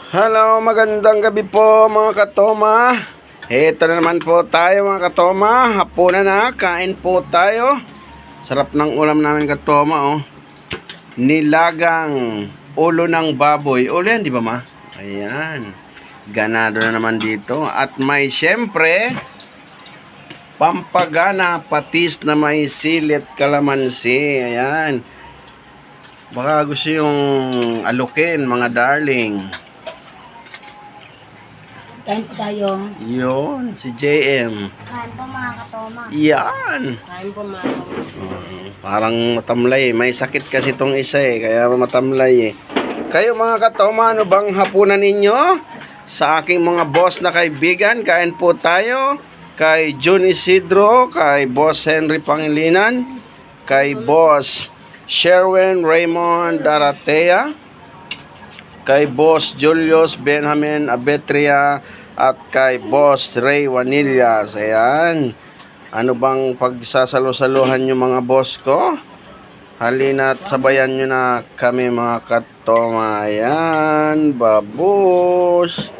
Hello, magandang gabi po mga katoma. Ito na naman po tayo mga katoma. Hapunan na, kain po tayo. Sarap ng ulam namin katoma oh. Nilagang ulo ng baboy. Ulo yan, di ba ma? Ayan. Ganado na naman dito. At may syempre, pampagana patis na may silit kalamansi. Ayan. Baka gusto yung alukin mga darling. Kain po tayo. Yun, si JM. Kain po mga katoma. Yan. Kain po mga katoma. Parang matamlay. May sakit kasi itong isa kaya matamlay Kayo mga katoma, ano bang hapunan ninyo? Sa aking mga boss na kaibigan, kain po tayo. Kay Jun Isidro, kay Boss Henry Pangilinan, kay Boss Sherwin Raymond Daratea, kay Boss Julius Benjamin Abetria, at kay Boss Ray Wanillas. Ayan. Ano bang pagsasalo-saluhan nyo mga boss ko? Halina't sabayan nyo na kami mga katoma. Ayan. Babus.